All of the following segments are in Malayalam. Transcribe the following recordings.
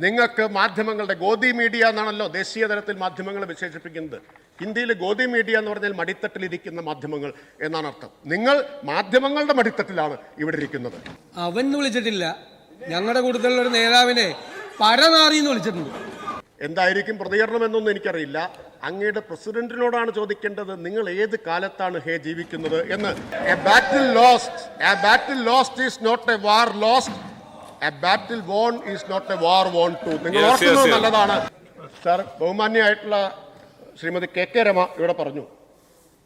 നിങ്ങൾക്ക് മാധ്യമങ്ങളുടെ ഗോദി മീഡിയ എന്നാണല്ലോ ദേശീയ തലത്തിൽ മാധ്യമങ്ങളെ വിശേഷിപ്പിക്കുന്നത്. ഹിന്ദിയിൽ ഗോദി മീഡിയ എന്ന് പറഞ്ഞാൽ മടിത്തട്ടിലിരിക്കുന്ന മാധ്യമങ്ങൾ എന്നാണ് അർത്ഥം. നിങ്ങൾ മാധ്യമങ്ങളുടെ മടിത്തട്ടിലാണ് ഇവിടെ ഇരിക്കുന്നത്. അവൻ വിളിച്ചിട്ടില്ല, ഞങ്ങളുടെ കൂട്ടത്തിലുള്ള ഒരു നേതാവിനെ പരനാറിന്ന് വിളിച്ചിട്ടുണ്ട്. എന്തായിരിക്കും പ്രതികരണം എന്നൊന്നും എനിക്കറിയില്ല. അങ്ങയുടെ പ്രസിഡന്റിനോടാണ് ചോദിക്കേണ്ടത്, നിങ്ങൾ ഏത് കാലത്താണ് ജീവിക്കുന്നത് എന്ന്. A battle lost is not a war lost, a battle won is not a war won too. നിങ്ങൾ ഓർക്കുന്നത് നല്ലതാണ്. സാർ, ബഹുമാന്യമായിട്ടുള്ള ശ്രീമതി കെ കെ രമ ഇവിടെ പറഞ്ഞു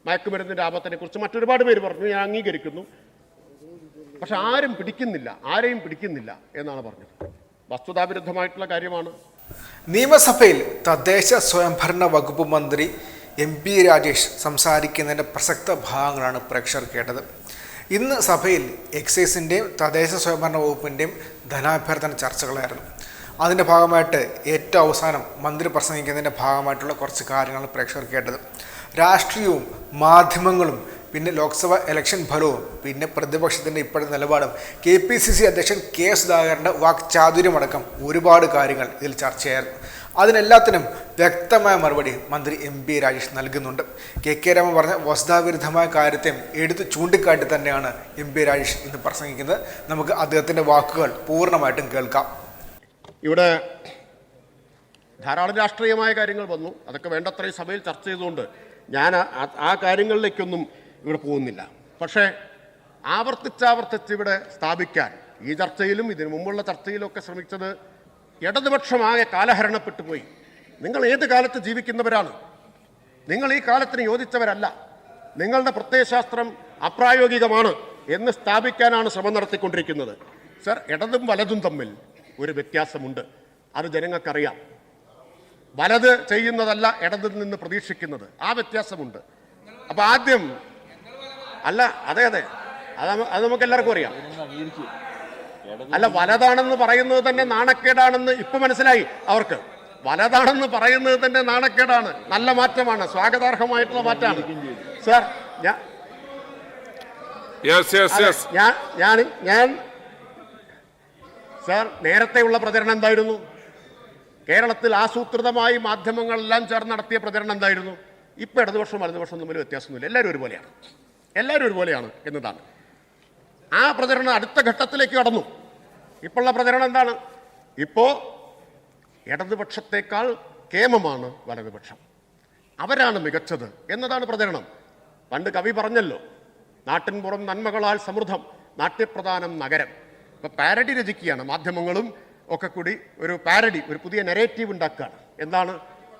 മയക്കുമരുന്നിന്റെ ആപത്തിനെ കുറിച്ച്, മറ്റൊരുപാട് പേര് പറഞ്ഞു, ഞാൻ അംഗീകരിക്കുന്നു. പക്ഷെ ആരെയും പിടിക്കുന്നില്ല എന്നാണ് പറഞ്ഞത്. വസ്തുതാവിരുദ്ധമായിട്ടുള്ള കാര്യമാണ്. നിയമസഭയിൽ തദ്ദേശ സ്വയംഭരണ വകുപ്പ് മന്ത്രി MP രാജേഷ് സംസാരിക്കുന്നതിൻ്റെ പ്രസക്ത ഭാഗങ്ങളാണ് പ്രേക്ഷകർ കേട്ടത്. ഇന്ന് സഭയിൽ എക്സൈസിൻ്റെയും തദ്ദേശ സ്വയംഭരണ വകുപ്പിൻ്റെയും ധനാഭ്യർത്ഥന ചർച്ചകളായിരുന്നു. അതിൻ്റെ ഭാഗമായിട്ട് ഏറ്റവും അവസാനം മന്ത്രി പ്രസംഗിക്കുന്നതിൻ്റെ ഭാഗമായിട്ടുള്ള കുറച്ച് കാര്യങ്ങളാണ് പ്രേക്ഷകർ കേട്ടത്. രാഷ്ട്രീയവും മാധ്യമങ്ങളും പിന്നെ ലോക്സഭ ഇലക്ഷൻ ഫലവും പിന്നെ പ്രതിപക്ഷത്തിൻ്റെ ഇപ്പോഴത്തെ നിലപാടും KPCC അധ്യക്ഷൻ K സുധാകരൻ്റെ വാക്ചാതുര്യമടക്കം ഒരുപാട് കാര്യങ്ങൾ ഇതിൽ ചർച്ചയായിരുന്നു. അതിനെല്ലാത്തിനും വ്യക്തമായ മറുപടി മന്ത്രി MP രാജേഷ് നൽകുന്നുണ്ട്. KK രമ പറഞ്ഞ വസ്തുതാവിരുദ്ധമായ കാര്യത്തെയും എടുത്ത് ചൂണ്ടിക്കാട്ടി തന്നെയാണ് MP രാജേഷ് ഇന്ന് പ്രസംഗിക്കുന്നത്. നമുക്ക് അദ്ദേഹത്തിൻ്റെ വാക്കുകൾ പൂർണ്ണമായിട്ടും കേൾക്കാം. ഇവിടെ ധാരാളം രാഷ്ട്രീയമായ കാര്യങ്ങൾ വന്നു. അതൊക്കെ വേണ്ടത്രയും സഭയിൽ ചർച്ച ചെയ്തുകൊണ്ട് ഞാൻ ആ കാര്യങ്ങളിലേക്കൊന്നും ഇവിടെ പോകുന്നില്ല. പക്ഷേ ആവർത്തിച്ച് ഇവിടെ സ്ഥാപിക്കാൻ ഈ ചർച്ചയിലും ഇതിനു മുമ്പുള്ള ചർച്ചയിലൊക്കെ ശ്രമിച്ചത് ഇടതുപക്ഷമാകെ കാലഹരണപ്പെട്ടു പോയി. നിങ്ങൾ ഏത് കാലത്ത് ജീവിക്കുന്നവരാണ്? നിങ്ങൾ ഈ കാലത്തിന് യോജിച്ചവരല്ല. നിങ്ങളുടെ പ്രത്യയശാസ്ത്രം അപ്രായോഗികമാണ് എന്ന് സ്ഥാപിക്കാനാണ് ശ്രമം നടത്തിക്കൊണ്ടിരിക്കുന്നത്. സർ, ഇടതും വലതും തമ്മിൽ ഒരു വ്യത്യാസമുണ്ട്. അത് ജനങ്ങൾക്കറിയാം. വലത് ചെയ്യുന്നതല്ല ഇടതിൽ നിന്ന് പ്രതീക്ഷിക്കുന്നത്. ആ വ്യത്യാസമുണ്ട്. അപ്പം ആദ്യം അല്ല, അതെ അത് നമുക്ക് എല്ലാവർക്കും അറിയാം. അല്ല, വലതാണെന്ന് പറയുന്നത് തന്നെ നാണക്കേടാണെന്ന് ഇപ്പൊ മനസ്സിലായി അവർക്ക്. വലതാണെന്ന് പറയുന്നത് തന്നെ നാണക്കേടാണ്. നല്ല മാറ്റമാണ്, സ്വാഗതാർഹമായിട്ടുള്ള മാറ്റമാണ്. സാർ, ഞാൻ സാർ, നേരത്തെയുള്ള പ്രചരണം എന്തായിരുന്നു? കേരളത്തിൽ ആസൂത്രിതമായി മാധ്യമങ്ങളെല്ലാം ചേർന്ന് നടത്തിയ പ്രചരണം എന്തായിരുന്നു? ഇപ്പം ഇടതുപക്ഷം വലതുപക്ഷം തമ്മിൽ വ്യത്യാസമൊന്നുമില്ല. എല്ലാവരും ഒരുപോലെയാണ് എന്നതാണ്. ആ പ്രചരണം അടുത്ത ഘട്ടത്തിലേക്ക് കടന്നു. ഇപ്പോഴുള്ള പ്രചരണം എന്താണ്? ഇപ്പോൾ ഇടതുപക്ഷത്തേക്കാൾ കേമമാണ് വലതുപക്ഷം, അവരാണ് മികച്ചത് എന്നതാണ് പ്രചരണം. പണ്ട് കവി പറഞ്ഞല്ലോ, നാട്ടിൻപുറം നന്മകളാൽ സമൃദ്ധം, നാട്യപ്രധാനം നഗരം. ഇപ്പോൾ പാരഡി രചിക്കുകയാണ് മാധ്യമങ്ങളും ഒക്കെ കൂടി. ഒരു പാരഡി, ഒരു പുതിയ നെറേറ്റീവ് ഉണ്ടാക്കുകയാണ്. എന്താണ്?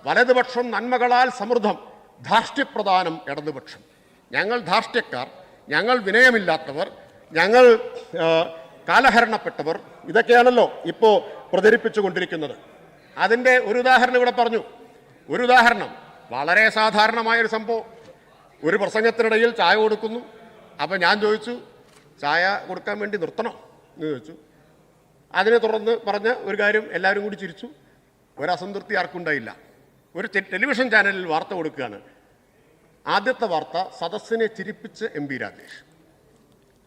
വലതുപക്ഷം നന്മകളാൽ സമൃദ്ധം, ധാർഷ്ട്യപ്രധാനം ഇടതുപക്ഷം. ഞങ്ങൾ ധാർഷ്ട്യക്കാർ, ഞങ്ങൾ വിനയമില്ലാത്തവർ, ഞങ്ങൾ കാലഹരണപ്പെട്ടവർ, ഇതൊക്കെയാണല്ലോ ഇപ്പോൾ പ്രചരിപ്പിച്ചു കൊണ്ടിരിക്കുന്നത്. അതിൻ്റെ ഒരു ഉദാഹരണം ഇവിടെ പറഞ്ഞു. ഒരു ഉദാഹരണം, വളരെ സാധാരണമായൊരു സംഭവം. ഒരു പ്രസംഗത്തിനിടയിൽ ചായ കൊടുക്കുന്നു. അപ്പം ഞാൻ ചോദിച്ചു, ചായ കൊടുക്കാൻ വേണ്ടി നിർത്തണോ എന്ന് ചോദിച്ചു. അതിനെ തുടർന്ന് പറഞ്ഞ ഒരു കാര്യം എല്ലാവരും കൂടി ചിരിച്ചു. ഒരസംതൃപ്തി ആർക്കുണ്ടായില്ല. ഒരു ടെലിവിഷൻ ചാനലിൽ വാർത്ത കൊടുക്കുകയാണ്. ആദ്യത്തെ വാർത്ത, സദസ്സിനെ ചിരിപ്പിച്ച് MP രാജേഷ്.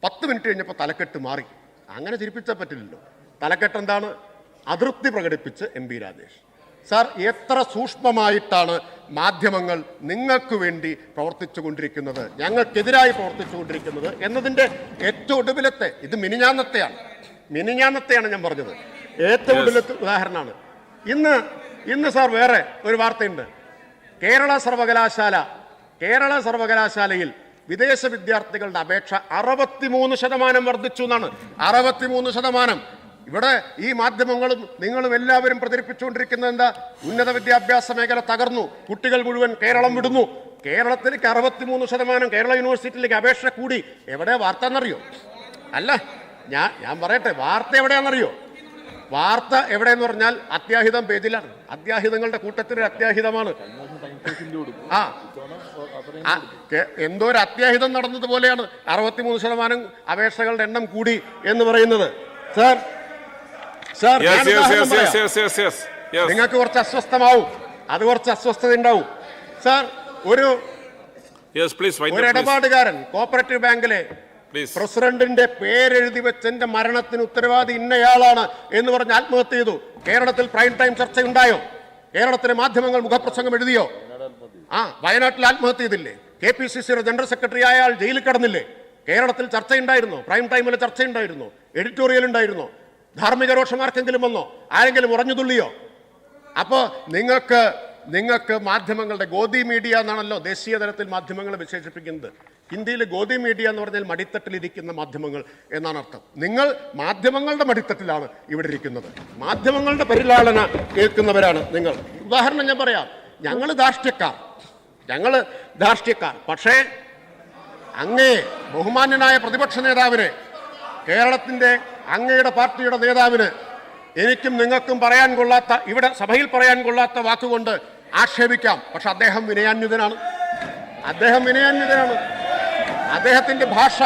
10 മിനിറ്റ് കഴിഞ്ഞപ്പോൾ തലക്കെട്ട് മാറി. അങ്ങനെ ചിരിപ്പിച്ചാൽ പറ്റില്ലല്ലോ. തലക്കെട്ട് എന്താണ്? അതൃപ്തി പ്രകടിപ്പിച്ച് MP രാജേഷ്. സാർ, എത്ര സൂക്ഷ്മമായിട്ടാണ് മാധ്യമങ്ങൾ നിങ്ങൾക്ക് വേണ്ടി പ്രവർത്തിച്ചു കൊണ്ടിരിക്കുന്നത്, ഞങ്ങൾക്കെതിരായി പ്രവർത്തിച്ചു കൊണ്ടിരിക്കുന്നത് എന്നതിൻ്റെ ഏറ്റവും ഒടുവിലത്തെ, ഇത് മിനിഞ്ഞാന്നത്തെയാണ് ഞാൻ പറഞ്ഞത്, ഏറ്റവും ഒടുവിലത്തെ ഉദാഹരണമാണ്. ഇന്ന് സാർ വേറെ ഒരു വാർത്തയുണ്ട്. കേരള സർവകലാശാലയിൽ വിദേശ വിദ്യാർത്ഥികളുടെ അപേക്ഷ 63% വർദ്ധിച്ചു എന്നാണ്. 63%. ഇവിടെ ഈ മാധ്യമങ്ങളും നിങ്ങളും എല്ലാവരും പ്രചരിപ്പിച്ചുകൊണ്ടിരിക്കുന്നത് എന്താ? ഉന്നത വിദ്യാഭ്യാസ മേഖല തകർന്നു, കുട്ടികൾ മുഴുവൻ കേരളം വിടുന്നു. കേരളത്തിലേക്ക് 63%, കേരള യൂണിവേഴ്സിറ്റിയിലേക്ക് അപേക്ഷ കൂടി. എവിടെ വാർത്ത എന്നറിയോ? അല്ല, ഞാൻ പറയട്ടെ, വാർത്ത എവിടെയാണെന്നറിയോ? വാർത്ത എവിടെയെന്ന് പറഞ്ഞാൽ അത്യാഹിതം പേജിലാണ്. അത്യാഹിതങ്ങളുടെ കൂട്ടത്തിൽ അത്യാഹിതമാണ്. എന്തോ ഒരു അത്യാഹിതം നടന്നതുപോലെയാണ് 63% അപേക്ഷകളുടെ എണ്ണം കൂടി എന്ന് പറയുന്നത്. സാർ, നിങ്ങൾക്ക് കുറച്ച് അസ്വസ്ഥമാവും, അത് കുറച്ച് അസ്വസ്ഥത ഉണ്ടാവും. സാർ, ഒരു ഇടപാടുകാരൻ കോപ്പറേറ്റീവ് ബാങ്കിലെ പ്രസിഡന്റിന്റെ പേരെഴുതി വെച്ച് എന്റെ മരണത്തിന് ഉത്തരവാദി ഇന്നയാളാണ് എന്ന് പറഞ്ഞ് ആത്മഹത്യ ചെയ്തു. കേരളത്തിൽ പ്രൈം ടൈം ചർച്ചയുണ്ടായോ? കേരളത്തിലെ മാധ്യമങ്ങൾ മുഖപ്രസംഗം എഴുതിയോ? വയനാട്ടിൽ ആത്മഹത്യ ചെയ്തില്ലേ? KPCCയുടെ ജനറൽ സെക്രട്ടറി ആയ ആൾ ജയിലിൽ കിടന്നില്ലേ? കേരളത്തിൽ ചർച്ചയുണ്ടായിരുന്നോ? പ്രൈം ടൈമിൽ ചർച്ചയുണ്ടായിരുന്നോ? എഡിറ്റോറിയൽ ഉണ്ടായിരുന്നോ? ധാർമ്മിക രോഷമാർക്കെങ്കിലും വന്നോ? ആരെങ്കിലും ഉറഞ്ഞു തുള്ളിയോ? അപ്പോൾ നിങ്ങൾക്ക് മാധ്യമങ്ങളുടെ ഗോദി മീഡിയ എന്നാണല്ലോ ദേശീയ തലത്തിൽ മാധ്യമങ്ങളെ വിശേഷിപ്പിക്കുന്നത്. ഹിന്ദിയിൽ ഗോദി മീഡിയ എന്ന് പറഞ്ഞാൽ മടിത്തട്ടിലിരിക്കുന്ന മാധ്യമങ്ങൾ എന്നാണ് അർത്ഥം. നിങ്ങൾ മാധ്യമങ്ങളുടെ മടിത്തട്ടിലാണ് ഇവിടെ ഇരിക്കുന്നത്. മാധ്യമങ്ങളുടെ പരിലാളന കേൾക്കുന്നവരാണ് നിങ്ങൾ. ഉദാഹരണം ഞാൻ പറയാം. ഞങ്ങൾ ധാർഷ്ട്യക്കാർ. പക്ഷേ അങ്ങേ ബഹുമാന്യനായ പ്രതിപക്ഷ നേതാവിനെ, കേരളത്തിൻ്റെ അങ്ങയുടെ പാർട്ടിയുടെ നേതാവിന് എനിക്കും നിങ്ങൾക്കും പറയാൻ കൊള്ളാത്ത, ഇവിടെ സഭയിൽ പറയാൻ കൊള്ളാത്ത വാക്കുകൊണ്ട് ആക്ഷേപിക്കാം. പക്ഷെ അദ്ദേഹം വിനയാന്വിതനാണ്. അദ്ദേഹത്തിന്റെ ഭാഷ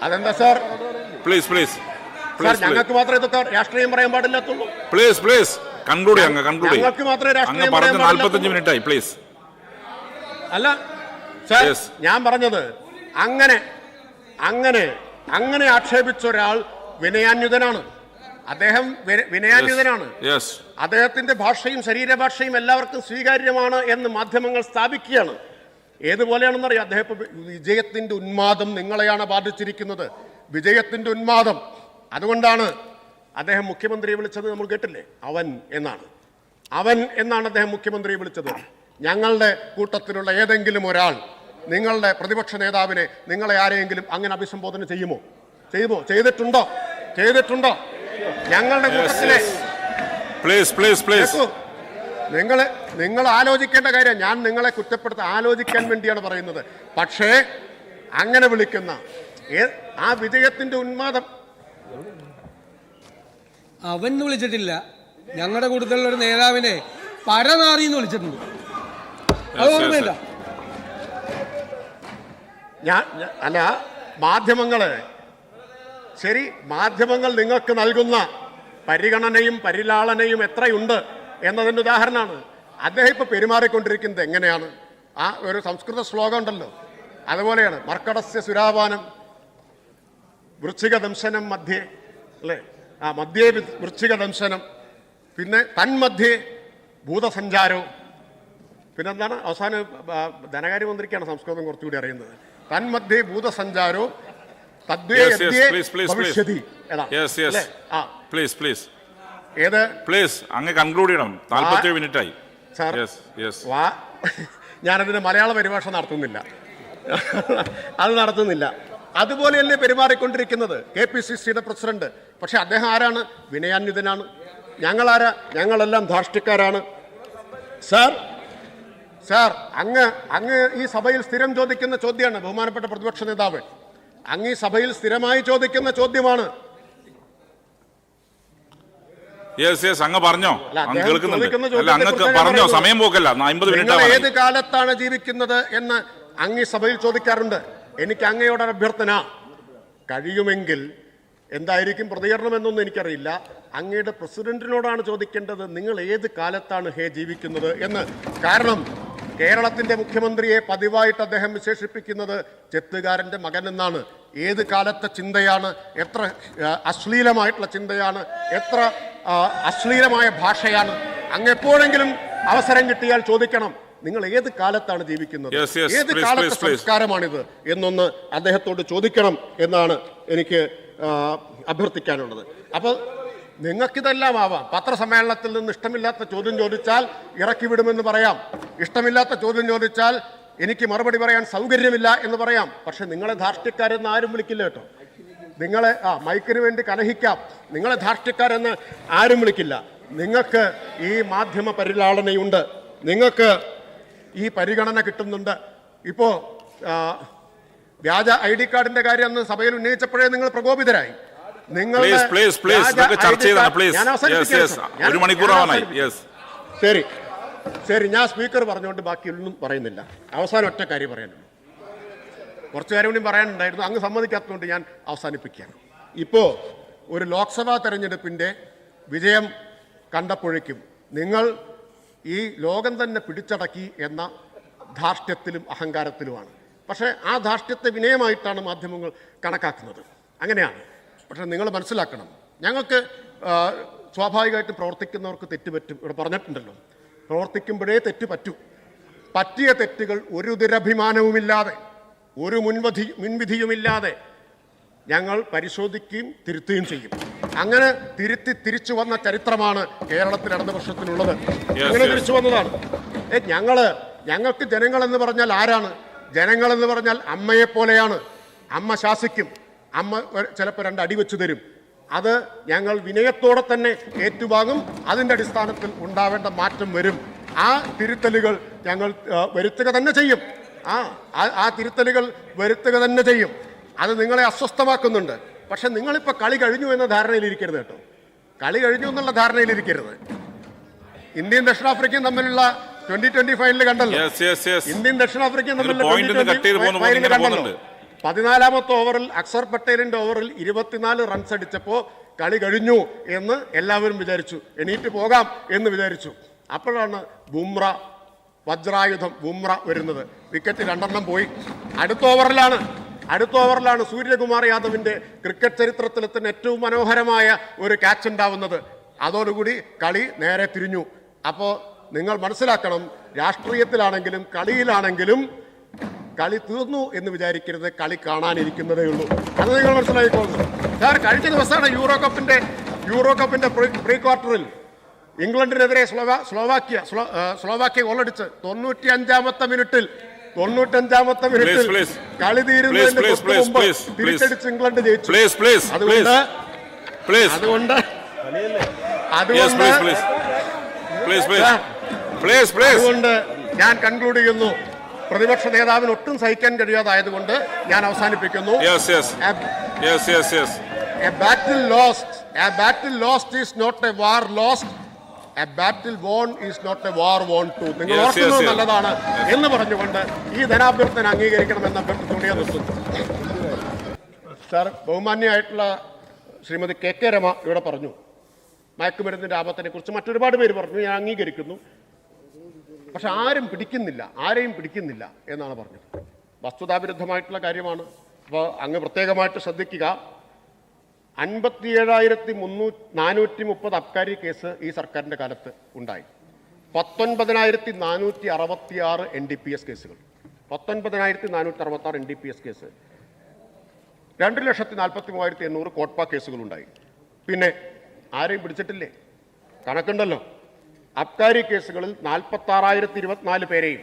അതെന്താ സാർ? ഞങ്ങൾക്ക് മാത്രമേ ഇതൊക്കെ രാഷ്ട്രീയം പറയാൻ പാടില്ലാത്തുള്ളൂ. ഞങ്ങൾക്ക് മാത്രമേ രാഷ്ട്രീയം പറയാൻ പാടില്ലാത്തുള്ളൂ. അല്ല സാർ, ഞാൻ പറഞ്ഞത് അങ്ങനെ ആക്ഷേപിച്ച ഒരാൾ വിനയാന്വിതനാണ്. അദ്ദേഹം വിനയാന്വിതനാണ്. അദ്ദേഹത്തിന്റെ ഭാഷയും ശരീരഭാഷയും എല്ലാവർക്കും സ്വീകാര്യമാണ് എന്ന് മാധ്യമങ്ങൾ സ്ഥാപിക്കുകയാണ്. ഏതുപോലെയാണെന്നറിയാം? അദ്ദേഹം വിജയത്തിന്റെ ഉന്മാദം നിങ്ങളെയാണ് ബാധിച്ചിരിക്കുന്നത്. വിജയത്തിന്റെ ഉന്മാദം. അതുകൊണ്ടാണ് അദ്ദേഹം മുഖ്യമന്ത്രിയെ വിളിച്ചത്. നമ്മൾ കേട്ടില്ലേ? അവൻ എന്നാണ് അദ്ദേഹം മുഖ്യമന്ത്രിയെ വിളിച്ചത്. ഞങ്ങളുടെ കൂട്ടത്തിലുള്ള ഏതെങ്കിലും ഒരാൾ നിങ്ങളുടെ പ്രതിപക്ഷ നേതാവിനെ, നിങ്ങളെ ആരെയെങ്കിലും അങ്ങനെ അഭിസംബോധന ചെയ്യുമോ? ചെയ്തിട്ടുണ്ടോ? ഞങ്ങളുടെ കൂട്ടത്തിലെ നിങ്ങൾ ആലോചിക്കേണ്ട കാര്യം. ഞാൻ നിങ്ങളെ ആലോചിക്കാൻ വേണ്ടിയാണ് പറയുന്നത്. പക്ഷേ അങ്ങനെ വിളിക്കുന്ന ആ വിജയത്തിന്റെ ഉന്മാദം അവൻ വിളിച്ചിട്ടില്ല. ഞങ്ങളുടെ കൂട്ടത്തിലുള്ള ഒരു നേതാവിനെ പരനാറിന്ന് വിളിച്ചിട്ടുണ്ട്. അത് ഓർമ്മയില്ല. അല്ല, മാധ്യമങ്ങൾ നിങ്ങൾക്ക് നൽകുന്ന പരിഗണനയും പരിലാളനയും എത്രയുണ്ട് എന്നതിൻ്റെ ഉദാഹരണമാണ്. അദ്ദേഹം ഇപ്പോൾ പെരുമാറിക്കൊണ്ടിരിക്കുന്നത് എങ്ങനെയാണ്? ആ ഒരു സംസ്കൃത ശ്ലോകം ഉണ്ടല്ലോ, അതുപോലെയാണ്. മർക്കടസ്യ സുരാപാനം വൃശ്ചിക ദംശനം മധ്യേ, അല്ലേ? മധ്യേ വൃശ്ചിക ദംശനം, പിന്നെ തന്മധ്യേ ഭൂതസഞ്ചാരവും, പിന്നെന്താണ് അവസാനം? ധനകാര്യമന്ത്രിക്കാണ് സംസ്കൃതം കുറച്ചുകൂടി അറിയുന്നത്. തന്മധ്യേ ഭൂതസഞ്ചാരോ ഭവിഷ്യതി. ഞാനതിന് മലയാള പരിഭാഷ നടത്തുന്നില്ല. അതുപോലെയല്ലേ പെരുമാറിക്കൊണ്ടിരിക്കുന്നത് KPCCയുടെ പ്രസിഡന്റ്. പക്ഷെ അദ്ദേഹം ആരാണ്? വിനയാന്വിതനാണ്. ഞങ്ങളെല്ലാം ധാർഷ്ട്യക്കാരാണ്. സാർ, അങ്ങ് ഈ സഭയിൽ സ്ഥിരം ചോദിക്കുന്ന ചോദ്യമാണ്. ബഹുമാനപ്പെട്ട പ്രതിപക്ഷ നേതാവ്, അങ്ങ് ഈ സഭയിൽ സ്ഥിരമായി ചോദിക്കുന്ന ചോദ്യമാണ്. അങ്ങ് പറഞ്ഞോ, സമയം പോക്കല്ല. ഏത് കാലത്താണ് ജീവിക്കുന്നത് എന്ന് അങ്ങ് ഈ സഭയിൽ ചോദിക്കാറുണ്ട്. എനിക്ക് അങ്ങയോട് അഭ്യർത്ഥന, കഴിയുമെങ്കിൽ എന്തായിരിക്കും പ്രതികരണം എന്നൊന്നും എനിക്കറിയില്ല, അങ്ങയുടെ പ്രസിഡന്റിനോടാണ് ചോദിക്കേണ്ടത്, നിങ്ങൾ ഏത് കാലത്താണ് ജീവിക്കുന്നത് എന്ന്. കാരണം കേരളത്തിന്റെ മുഖ്യമന്ത്രിയെ പതിവായിട്ട് അദ്ദേഹം വിശേഷിപ്പിക്കുന്നത് ചെത്തുകാരന്റെ മകൻ എന്നാണ്. ഏത് കാലത്തെ ചിന്തയാണ്, എത്ര അശ്ലീലമായിട്ടുള്ള ചിന്തയാണ്, എത്ര അശ്ലീലമായ ഭാഷയാണ്. അങ്ങ് എപ്പോഴെങ്കിലും അവസരം കിട്ടിയാൽ ചോദിക്കണം, നിങ്ങൾ ഏത് കാലത്താണ് ജീവിക്കുന്നത്, ഏത് കാലത്തെ സംസ്കാരമാണിത് എന്നൊന്ന് അദ്ദേഹത്തോട് ചോദിക്കണം എന്നാണ് എനിക്ക് അഭ്യർത്ഥിക്കാനുള്ളത്. അപ്പോൾ നിങ്ങൾക്കിതെല്ലാം ആവാം. പത്രസമ്മേളനത്തിൽ നിന്ന് ഇഷ്ടമില്ലാത്ത ചോദ്യം ചോദിച്ചാൽ ഇറക്കി വിടുമെന്ന് പറയാം. ഇഷ്ടമില്ലാത്ത ചോദ്യം ചോദിച്ചാൽ എനിക്ക് മറുപടി പറയാൻ സൗകര്യമില്ല എന്ന് പറയാം. പക്ഷെ നിങ്ങളെ ധാർഷ്ട്യക്കാരെന്ന് ആരും വിളിക്കില്ല കേട്ടോ. നിങ്ങളെ മൈക്കിന് വേണ്ടി കലഹിക്കാം, നിങ്ങളെ ധാർഷ്ട്യക്കാരെന്ന് ആരും വിളിക്കില്ല. നിങ്ങൾക്ക് ഈ മാധ്യമ പരിലാളനയുണ്ട്, നിങ്ങൾക്ക് ഈ പരിഗണന കിട്ടുന്നുണ്ട്. ഇപ്പോൾ വ്യാജ ID കാർഡിന്റെ കാര്യം അന്ന് സഭയിൽ ഉന്നയിച്ചപ്പോഴേ നിങ്ങൾ പ്രകോപിതരായി. ശരി, ഞാൻ സ്പീക്കർ പറഞ്ഞുകൊണ്ട് ബാക്കിയൊന്നും പറയുന്നില്ല. അവസാനം ഒറ്റ കാര്യം പറയാനുള്ളൂ. കുറച്ചു കാര്യം കൂടി പറയാനുണ്ടായിരുന്നു, അങ്ങ് സമ്മതിക്കാത്തതുകൊണ്ട് ഞാൻ അവസാനിപ്പിക്കുകയാണ്. ഇപ്പോൾ ഒരു ലോക്സഭാ തെരഞ്ഞെടുപ്പിൻ്റെ വിജയം കണ്ടപ്പോഴേക്കും നിങ്ങൾ ഈ ലോകം തന്നെ പിടിച്ചടക്കി എന്ന ധാർഷ്ട്യത്തിലും അഹങ്കാരത്തിലുമാണ്. പക്ഷേ ആ ധാർഷ്ട്യത്തെ വിനയമായിട്ടാണ് മാധ്യമങ്ങൾ കണക്കാക്കുന്നത്. അങ്ങനെയാണ്. പക്ഷേ നിങ്ങൾ മനസ്സിലാക്കണം, ഞങ്ങൾക്ക് സ്വാഭാവികമായിട്ടും പ്രവർത്തിക്കുന്നവർക്ക് തെറ്റ് പറ്റും. ഇവിടെ പറഞ്ഞിട്ടുണ്ടല്ലോ, പ്രവർത്തിക്കുമ്പോഴേ തെറ്റ് പറ്റൂ. പറ്റിയ തെറ്റുകൾ ഒരു ദുരഭിമാനവുമില്ലാതെ, ഒരു മുൻവിധിയുമില്ലാതെ ഞങ്ങൾ പരിശോധിക്കുകയും തിരുത്തുകയും ചെയ്യും. അങ്ങനെ തിരിച്ചു വന്ന ചരിത്രമാണ് കേരളത്തിൽ ഇടത് വർഷത്തിനുള്ളത്. അങ്ങനെ തിരിച്ചു വന്നതാണ്. ഞങ്ങൾക്ക് ജനങ്ങളെന്ന് പറഞ്ഞാൽ ആരാണ്? ജനങ്ങളെന്ന് പറഞ്ഞാൽ അമ്മയെപ്പോലെയാണ്. അമ്മ ശാസിക്കും, അമ്മ ചിലപ്പോൾ 2 അടി വെച്ച് തരും. അത് ഞങ്ങൾ വിനയത്തോടെ തന്നെ ഏറ്റുവാങ്ങും. അതിൻ്റെ അടിസ്ഥാനത്തിൽ ഉണ്ടാവേണ്ട മാറ്റം വരും. ആ തിരുത്തലുകൾ ഞങ്ങൾ വരുത്തുക തന്നെ ചെയ്യും. ആ തിരുത്തലുകൾ വരുത്തുക തന്നെ ചെയ്യും. അത് നിങ്ങളെ അസ്വസ്ഥമാക്കുന്നുണ്ട്. പക്ഷെ നിങ്ങളിപ്പോൾ കളി കഴിഞ്ഞു എന്ന ധാരണയിലിരിക്കരുത് കേട്ടോ. കളി കഴിഞ്ഞു എന്നുള്ള ധാരണയിലിരിക്കരുത്. ഇന്ത്യയും ദക്ഷിണാഫ്രിക്കയും തമ്മിലുള്ള 2020 ഫൈനൽ കണ്ടല്ലോ. ഇന്ത്യയും ദക്ഷിണാഫ്രിക്കയും തമ്മിലുള്ള 2020 ഫൈനൽ കണ്ടല്ലോ. 14ാമത്തെ ഓവറിൽ അക്സർ പട്ടേലിന്റെ ഓവറിൽ 24 റൺസ് അടിച്ചപ്പോൾ കളി കഴിഞ്ഞു എന്ന് എല്ലാവരും വിചാരിച്ചു. എണീറ്റ് പോകാം എന്ന് വിചാരിച്ചു. അപ്പോഴാണ് വജ്രായുധം ബുംറ വരുന്നത്. വിക്കറ്റ് 2 പോയി. അടുത്ത ഓവറിലാണ് സൂര്യകുമാർ യാദവിന്റെ ക്രിക്കറ്റ് ചരിത്രത്തിൽ തന്നെ ഏറ്റവും മനോഹരമായ ഒരു ക്യാച്ച് ഉണ്ടാവുന്നത്. അതോടുകൂടി കളി നേരെ തിരിഞ്ഞു. അപ്പോൾ നിങ്ങൾ മനസ്സിലാക്കണം, രാഷ്ട്രീയത്തിലാണെങ്കിലും കളിയിലാണെങ്കിലും കളി തീർന്നു എന്ന് വിചാരിക്കരുത്. കളി കാണാനിരിക്കുന്നതേ ഉള്ളൂ. അത് നിങ്ങൾ മനസ്സിലായിക്കോളുന്നു. സാർ, കഴിഞ്ഞ ദിവസമാണ് യൂറോ കപ്പിന്റെ പ്രീ ക്വാർട്ടറിൽ ഇംഗ്ലണ്ടിനെതിരെ സ്ലോവാക്യ ഗോളടിച്ച് 95ാമത്തെ മിനിറ്റിൽ കളി തീരുന്നതിന് മുമ്പ് തിരിച്ചടിച്ച് ഇംഗ്ലണ്ട് ജയിച്ചു. അതുകൊണ്ട് ഞാൻ കൺക്ലൂഡ് ചെയ്യുന്നു, പ്രതിപക്ഷ നേതാവിന് ഒട്ടും സഹിക്കാൻ കഴിയാതായതുകൊണ്ട് ഞാൻ അവസാനിപ്പിക്കുന്നു. A battle lost is not a war lost. A battle won is not a war won too. നിങ്ങൾ ഓർക്കുന്നത് നല്ലതാണ് എന്ന് പറഞ്ഞുകൊണ്ട് ഈ ധനാഭ്യർത്ഥന അംഗീകരിക്കണമെന്ന് അഭ്യർത്ഥിച്ചുകൊണ്ട് ഞാൻ നിർത്തുന്നു. സാർ, ബഹുമാന്യമായിട്ടുള്ള ശ്രീമതി KK രമ ഇവിടെ പറഞ്ഞു മയക്കുമരുന്നിന്റെ ആപത്തിനെ കുറിച്ച്. മറ്റൊരുപാട് പേര് പറഞ്ഞു, ഞാൻ അംഗീകരിക്കുന്നു. പക്ഷെ ആരെയും പിടിക്കുന്നില്ല എന്നാണ് പറഞ്ഞത്. വസ്തുതാവിരുദ്ധമായിട്ടുള്ള കാര്യമാണ്. അപ്പോൾ അങ്ങ് പ്രത്യേകമായിട്ട് ശ്രദ്ധിക്കുക. 57,430 അബ്കാരി കേസ് ഈ സർക്കാരിൻ്റെ കാലത്ത് ഉണ്ടായി. 19,466 NDPS കേസുകൾ. 19,466 NDPS കേസ്. 2,43,800 കോട്ട്പ കേസുകളുണ്ടായി. പിന്നെ ആരെയും പിടിച്ചിട്ടില്ലേ? കണക്കുണ്ടല്ലോ. അബ്കാരി കേസുകളിൽ 46,024 പേരെയും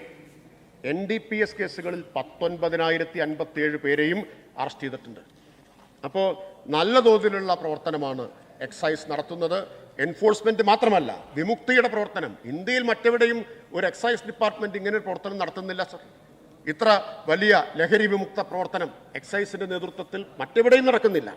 NDPS കേസുകളിൽ 19,057 പേരെയും അറസ്റ്റ് ചെയ്തിട്ടുണ്ട്. അപ്പോൾ നല്ല തോതിലുള്ള പ്രവർത്തനമാണ് എക്സൈസ് നടത്തുന്നത്. എൻഫോഴ്സ്മെന്റ് മാത്രമല്ല, വിമുക്തിയുടെ പ്രവർത്തനം. ഇന്ത്യയിൽ മറ്റെവിടെയും ഒരു എക്സൈസ് ഡിപ്പാർട്ട്മെന്റ് ഇങ്ങനെ ഒരു പ്രവർത്തനം നടത്തുന്നില്ല സർ. ഇത്ര വലിയ ലഹരി വിമുക്ത പ്രവർത്തനം എക്സൈസിന്റെ നേതൃത്വത്തിൽ മറ്റെവിടെയും നടക്കുന്നില്ല.